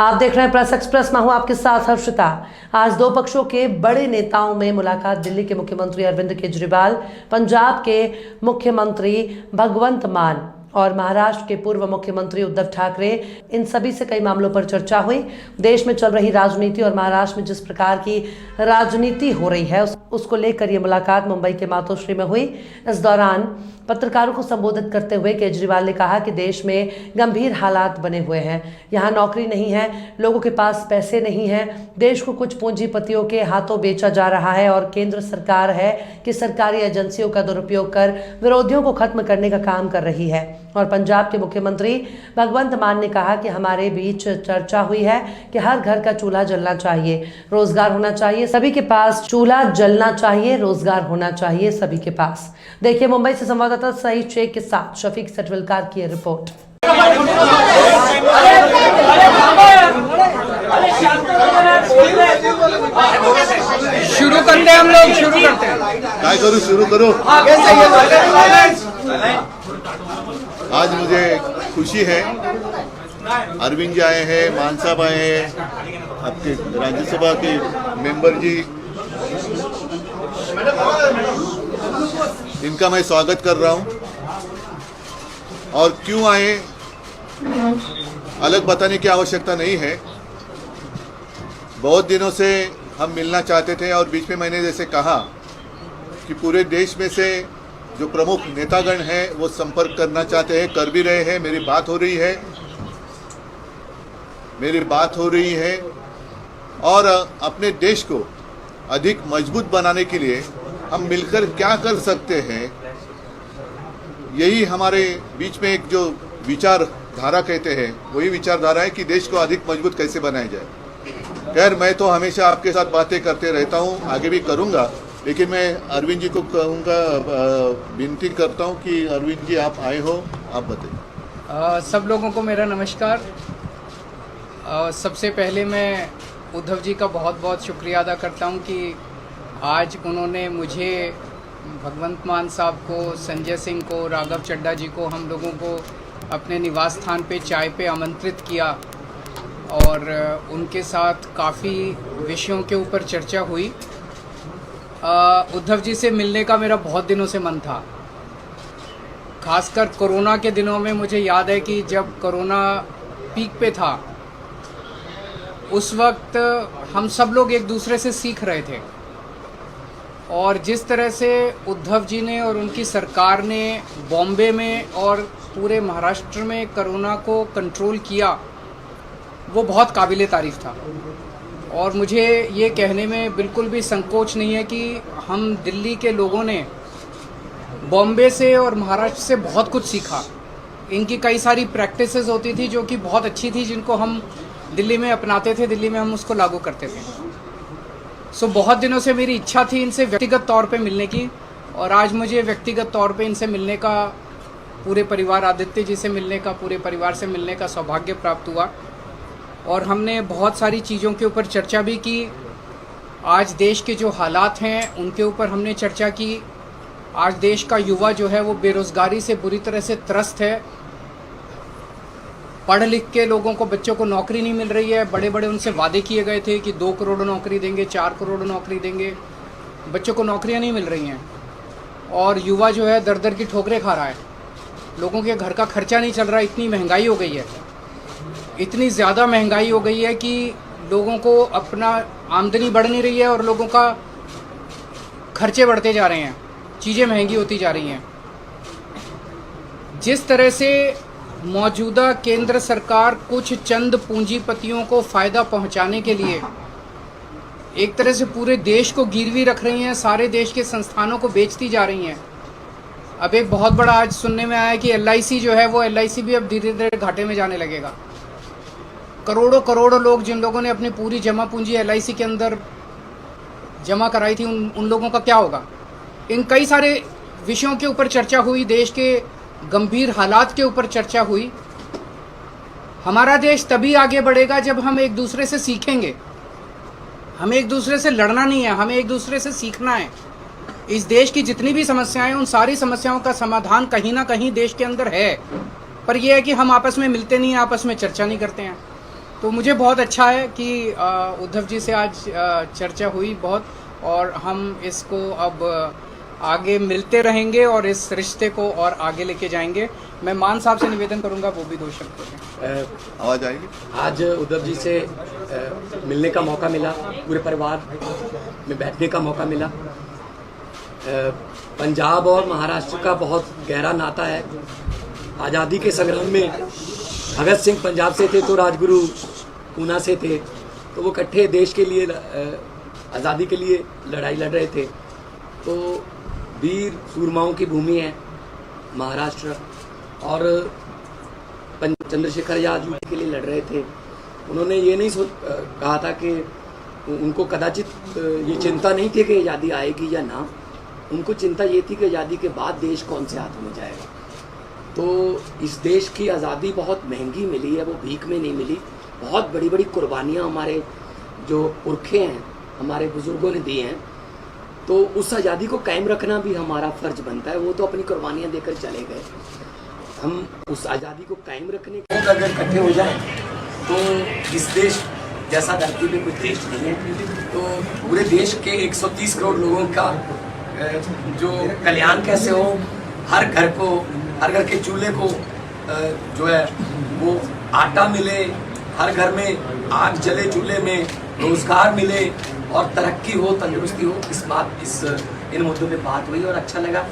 आप देख रहे हैं प्रेस एक्सप्रेस। मैं हूं आपके साथ हर्षिता। आज दो पक्षों के बड़े नेताओं में मुलाकात। दिल्ली के मुख्यमंत्री अरविंद केजरीवाल, पंजाब के मुख्यमंत्री भगवंत मान और महाराष्ट्र के पूर्व मुख्यमंत्री उद्धव ठाकरे, इन सभी से कई मामलों पर चर्चा हुई। देश में चल रही राजनीति और महाराष्ट्र में जिस प्रकार की राजनीति हो रही है उसको लेकर यह मुलाकात मुंबई के मातोश्री में हुई। इस दौरान पत्रकारों को संबोधित करते हुए केजरीवाल ने कहा कि देश में गंभीर हालात बने हुए हैं। यहाँ नौकरी नहीं है, लोगों के पास पैसे नहीं हैं, देश को कुछ पूंजीपतियों के हाथों बेचा जा रहा है और केंद्र सरकार है कि सरकारी एजेंसियों का दुरुपयोग कर विरोधियों को खत्म करने का काम कर रही है। और पंजाब के मुख्यमंत्री भगवंत मान ने कहा कि हमारे बीच चर्चा हुई है कि हर घर का चूल्हा जलना चाहिए, रोजगार होना चाहिए सभी के पास, चूल्हा जलना चाहिए, रोजगार होना चाहिए सभी के पास। देखिए मुंबई से संवाददाता सईद शेख के साथ शफीक सटविलकार की रिपोर्ट। शुरू करते हैं हम लोग, शुरू करते हैं। शुरू करो। आज मुझे खुशी है, अरविंद जी आए हैं, मान साहब आए हैं, आपके राज्यसभा के मेंबर जी, इनका मैं स्वागत कर रहा हूं। और क्यों आए अलग बताने की आवश्यकता नहीं है। बहुत दिनों से हम मिलना चाहते थे और बीच में मैंने जैसे कहा कि पूरे देश में से जो प्रमुख नेतागण हैं वो संपर्क करना चाहते हैं, कर भी रहे हैं। मेरी बात हो रही है और अपने देश को अधिक मजबूत बनाने के लिए हम मिलकर क्या कर सकते हैं, यही हमारे बीच में एक जो विचारधारा कहते हैं वही विचारधारा है कि देश को अधिक मजबूत कैसे बनाया जाए। खैर, मैं तो हमेशा आपके साथ बातें करते रहता हूँ, आगे भी करूँगा, लेकिन मैं अरविंद जी को कहूँगा, विनती करता हूँ कि अरविंद जी आप आए हो, आप बताइए। सब लोगों को मेरा नमस्कार। सबसे पहले मैं उद्धव जी का बहुत बहुत शुक्रिया अदा करता हूँ कि आज उन्होंने मुझे, भगवंत मान साहब को, संजय सिंह को, राघव चड्ढा जी को, हम लोगों को अपने निवास स्थान पे चाय पे आमंत्रित किया और उनके साथ काफ़ी विषयों के ऊपर चर्चा हुई। उद्धव जी से मिलने का मेरा बहुत दिनों से मन था। खासकर कोरोना के दिनों में मुझे याद है कि जब कोरोना पीक पे था उस वक्त हम सब लोग एक दूसरे से सीख रहे थे और जिस तरह से उद्धव जी ने और उनकी सरकार ने बॉम्बे में और पूरे महाराष्ट्र में कोरोना को कंट्रोल किया वो बहुत काबिले तारीफ़ था। और मुझे ये कहने में बिल्कुल भी संकोच नहीं है कि हम दिल्ली के लोगों ने बॉम्बे से और महाराष्ट्र से बहुत कुछ सीखा। इनकी कई सारी प्रैक्टिसेस होती थी जो कि बहुत अच्छी थी, जिनको हम दिल्ली में अपनाते थे, दिल्ली में हम उसको लागू करते थे। सो बहुत दिनों से मेरी इच्छा थी इनसे व्यक्तिगत तौर पे मिलने की और आज मुझे व्यक्तिगत तौर पे इनसे मिलने का, पूरे परिवार, आदित्य जी से मिलने का, पूरे परिवार से मिलने का सौभाग्य प्राप्त हुआ। और हमने बहुत सारी चीज़ों के ऊपर चर्चा भी की। आज देश के जो हालात हैं उनके ऊपर हमने चर्चा की। आज देश का युवा जो है वो बेरोज़गारी से बुरी तरह से त्रस्त है। पढ़ लिख के लोगों को, बच्चों को नौकरी नहीं मिल रही है। बड़े बड़े उनसे वादे किए गए थे कि 2 करोड़ नौकरी देंगे, 4 करोड़ नौकरी देंगे, बच्चों को नौकरियां नहीं मिल रही हैं और युवा जो है दर दर की ठोकरें खा रहा है। लोगों के घर का खर्चा नहीं चल रहा, इतनी महंगाई हो गई है, इतनी ज़्यादा महंगाई हो गई है कि लोगों को अपना आमदनी बढ़ नहीं रही है और लोगों का खर्चे बढ़ते जा रहे हैं, चीज़ें महंगी होती जा रही हैं। जिस तरह से मौजूदा केंद्र सरकार कुछ चंद पूंजीपतियों को फ़ायदा पहुंचाने के लिए एक तरह से पूरे देश को गिरवी रख रही हैं, सारे देश के संस्थानों को बेचती जा रही हैं। अब एक बहुत बड़ा आज सुनने में आया कि LIC जो है वो LIC भी अब धीरे धीरे घाटे में जाने लगेगा। करोड़ों करोड़ों लोग, जिन लोगों ने अपनी पूरी जमा पूंजी LIC के अंदर जमा कराई थी, उन लोगों का क्या होगा। इन कई सारे विषयों के ऊपर चर्चा हुई, देश के गंभीर हालात के ऊपर चर्चा हुई। हमारा देश तभी आगे बढ़ेगा जब हम एक दूसरे से सीखेंगे। हमें एक दूसरे से लड़ना नहीं है, हमें एक दूसरे से सीखना है। इस देश की जितनी भी समस्याएं, उन सारी समस्याओं का समाधान कहीं ना कहीं देश के अंदर है, पर यह है कि हम आपस में मिलते नहीं हैं, आपस में चर्चा नहीं करते हैं। तो मुझे बहुत अच्छा है कि उद्धव जी से आज चर्चा हुई बहुत, और हम इसको अब आगे मिलते रहेंगे और इस रिश्ते को और आगे लेके जाएंगे। मैं मान साहब से निवेदन करूंगा वो भी 2 शब्द बोलें। आवाज आएगी। आज उद्धव जी से मिलने का मौका मिला, पूरे परिवार में बैठने का मौका मिला। पंजाब और महाराष्ट्र का बहुत गहरा नाता है। आज़ादी के संग्राम में भगत सिंह पंजाब से थे तो राजगुरु ऊना से थे, तो वो इकट्ठे देश के लिए आज़ादी के लिए लड़ाई लड़ रहे थे। तो वीर सूरमाओं की भूमि है महाराष्ट्र, और चंद्रशेखर आज़ाद के लिए लड़ रहे थे। उन्होंने ये नहीं कहा था कि उनको कदाचित ये चिंता नहीं थी कि आज़ादी आएगी या ना, उनको चिंता ये थी कि आज़ादी के बाद देश कौन से हाथों में जाएगा। तो इस देश की आज़ादी बहुत महंगी मिली है, वो भीख में नहीं मिली। बहुत बड़ी बड़ी कुर्बानियाँ हमारे जो पुरखे हैं, हमारे बुज़ुर्गों ने दी हैं। तो उस आज़ादी को कायम रखना भी हमारा फ़र्ज बनता है। वो तो अपनी कुर्बानियाँ देकर चले गए, हम उस आज़ादी को कायम रखने के अगर इकट्ठे हो जाए तो इस देश जैसा धरती पे कोई देश नहीं है। तो पूरे देश के 130 करोड़ लोगों का जो कल्याण कैसे हो, हर घर के चूल्हे को जो है वो आटा मिले, हर घर में आग जले, चूल्हे में रोजगार मिले और तरक्की हो, तंदुरुस्ती हो। इन मुद्दों पे बात हुई और अच्छा लगा।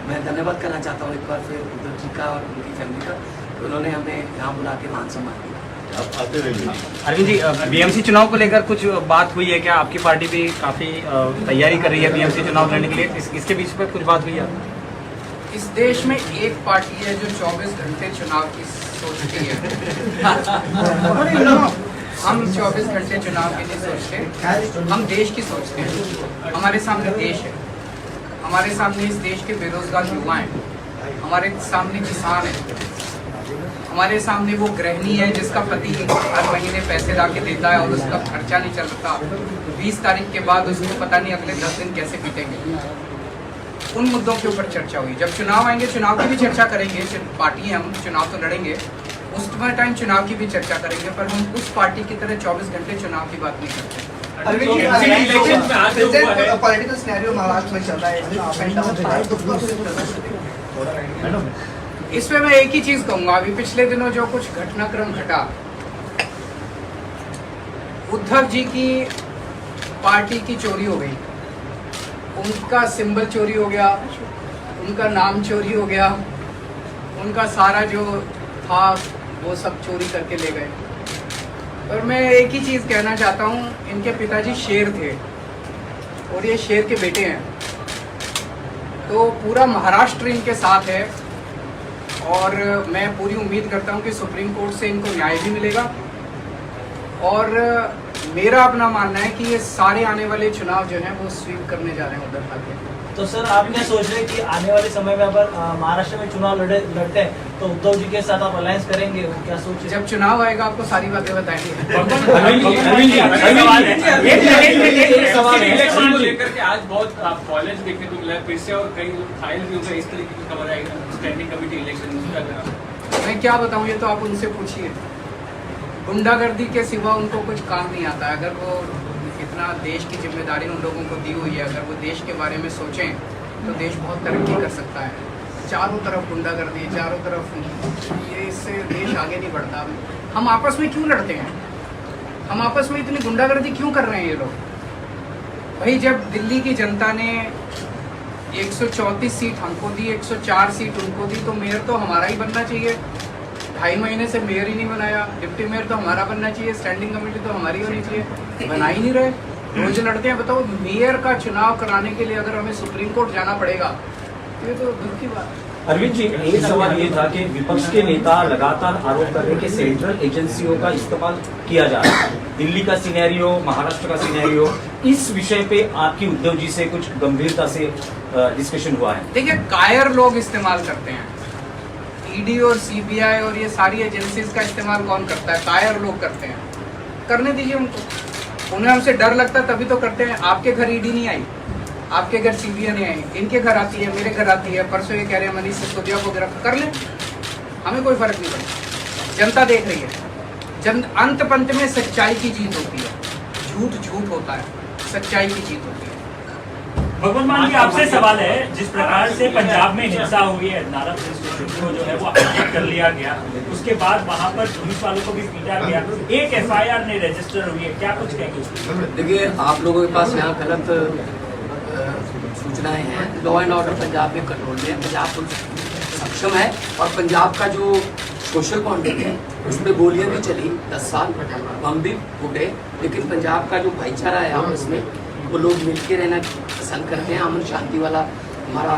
मैं धन्यवाद करना चाहता हूँ एक बार फिर उद्धव जी का और उनकी फैमिली का, तो उन्होंने हमें यहाँ बुला के मान सम्मान दिया। आप आते रहिए। अरविंद जी, बीएमसी चुनाव को लेकर कुछ बात हुई है क्या? आपकी पार्टी भी काफी तैयारी कर रही है बीएमसी चुनाव लड़ने के लिए, इसके बीच पे कुछ बात हुई है? इस देश में एक पार्टी है जो 24 घंटे चुनाव की सोचती है। हम 24 घंटे चुनाव की नहीं सोचते, हम देश की सोचते हैं। हमारे सामने देश है, हमारे सामने इस देश के बेरोजगार युवा हैं, हमारे सामने किसान है, हमारे सामने वो गृहिणी है जिसका पति हर महीने पैसे ला के देता है और उसका खर्चा नहीं चलता। 20 तारीख के बाद उसको पता नहीं अगले 10 दिन कैसे बीतेंगे। उन मुद्दों के ऊपर चर्चा हुई। जब चुनाव आएंगे चुनाव की भी चर्चा करेंगे, पार्टी है, हम चुनाव तो लड़ेंगे, उस टाइम चुनाव की भी चर्चा करेंगे, पर हम उस पार्टी की तरह 24 घंटे चुनाव की बात नहीं करते। पॉलिटिकल सिनेरियो महाराष्ट्र में चल रहा है, इसमें मैं एक ही चीज कहूंगा, अभी पिछले दिनों जो कुछ घटनाक्रम घटा, उद्धव जी की पार्टी की चोरी हो गई, उनका सिंबल चोरी हो गया, उनका नाम चोरी हो गया, उनका सारा जो था वो सब चोरी करके ले गए। और मैं एक ही चीज़ कहना चाहता हूँ, इनके पिताजी शेर थे और ये शेर के बेटे हैं, तो पूरा महाराष्ट्र इनके साथ है। और मैं पूरी उम्मीद करता हूँ कि सुप्रीम कोर्ट से इनको न्याय भी मिलेगा। और मेरा अपना मानना है कि ये सारे आने वाले चुनाव जो हैं वो स्वीप करने जा रहे हैं उद्धव ठाकरे। तो सर आप क्या सोच रहे हैं कि आने वाले समय में अगर महाराष्ट्र में चुनाव लड़ते हैं तो उद्धव जी के साथ आप अलायंस करेंगे, क्या सोच रहे हैं? जब चुनाव आएगा आपको सारी बातें बताएंगे। इलेक्शन को लेकर के आज बहुत कॉलेज देखने को मिला है फिर से, और कई फाइल भी होगा, इस तरीके की खबर आई स्टैंडिंग कमेटी इलेक्शन। मैं क्या बताऊँ, ये तो आप उनसे पूछिए। गुंडागर्दी के सिवा उनको कुछ काम नहीं आता। अगर वो इतना देश की जिम्मेदारी उन लोगों को दी हुई है, अगर वो देश के बारे में सोचें तो देश बहुत तरक्की कर सकता है। चारों तरफ गुंडागर्दी, चारों तरफ ये, इससे देश आगे नहीं बढ़ता। हम आपस में क्यों लड़ते हैं? हम आपस में इतनी गुंडागर्दी क्यों कर रहे हैं ये लोग? भाई जब दिल्ली की जनता ने 134 सीट हमको दी, 104 सीट उनको दी, तो मेयर तो हमारा ही बनना चाहिए। 2.5 महीने से मेयर ही नहीं बनाया, डिप्टी मेयर तो हमारा बनना चाहिए, स्टैंडिंग कमेटी तो हमारी होनी चाहिए, बना ही नहीं रहे। रोज लड़ते हैं। बताओ, मेयर का चुनाव कराने के लिए अगर हमें सुप्रीम कोर्ट जाना पड़ेगा तो ये तो दुख की बात है। अरविंद जी, एक सवाल ये था कि विपक्ष के नेता लगातार आरोप कर रहे हैं कि सेंट्रल एजेंसियों का इस्तेमाल किया जा रहा है। दिल्ली का सिनेरियो, महाराष्ट्र का सिनेरियो, इस विषय पे आपकी उद्धव जी से कुछ गंभीरता से डिस्कशन हुआ है? देखिए, कायर लोग इस्तेमाल करते हैं। ईडी और सीबीआई और ये सारी एजेंसीज का इस्तेमाल कौन करता है? कायर लोग करते हैं। करने दीजिए उनको, उन्हें हमसे डर लगता है तभी तो करते हैं। आपके घर ईडी नहीं आई, आपके घर सीबीआई नहीं आई, इनके घर आती है, मेरे घर आती है। परसों ये कह रहे हैं मनीष सिसोदिया को गिरफ्तार कर लें, हमें कोई फर्क नहीं पड़ता। जनता देख रही है, अंत पंत में सच्चाई की जीत होती है, झूठ झूठ होता है, सच्चाई की जीत होती है। भगवंत मान जी, आपसे सवाल है, जिस प्रकार से पंजाब में हिंसा हुई है, नारा को जो है वो हत्या कर लिया गया, उसके बाद वहां पर पुलिस वालों को भी पीटा गया, एक FIR नहीं रजिस्टर हुई है, क्या कुछ कहेंगे? देखिए, आप लोगों के पास यहाँ गलत सूचनाएं हैं। लॉ एंड ऑर्डर पंजाब में कंट्रोल में है, पंजाब पुलिस सक्षम है, और पंजाब का जो सोशल बॉन्डिंग है उसमें गोलियां भी चली 10 साल, बम भी फूटे, लेकिन पंजाब का जो भाईचारा है आपस में, वो लोग मिलके रहना पसंद करते हैं। अमन शांति वाला हमारा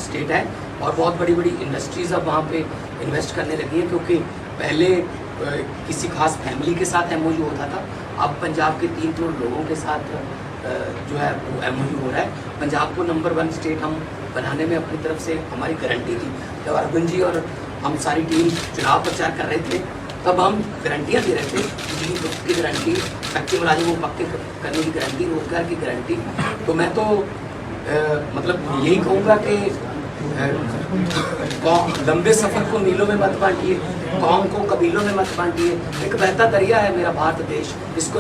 स्टेट है, और बहुत बड़ी बड़ी इंडस्ट्रीज अब वहाँ पे इन्वेस्ट करने लगी हैं, क्योंकि पहले किसी खास फैमिली के साथ MOU होता था, अब पंजाब के 3 करोड़ लोगों के साथ जो है वो MOU हो रहा है। पंजाब को नंबर 1 स्टेट हम बनाने में अपनी तरफ से हमारी गारंटी थी। जब अरविंद जी और हम सारी टीम चुनाव प्रचार कर रहे थे, तब हम गारंटियाँ दे रहे थे, बिजली की गारंटी, कच्चे मुलाजिमों को पक्के करने की गारंटी, रोजगार की गारंटी। तो मैं तो मतलब यही कहूँगा कि लंबे सफर को मीलों में मत बांटिए, कौम को कबीलों में मत बांटिए। एक बहता दरिया है मेरा भारत देश, इसको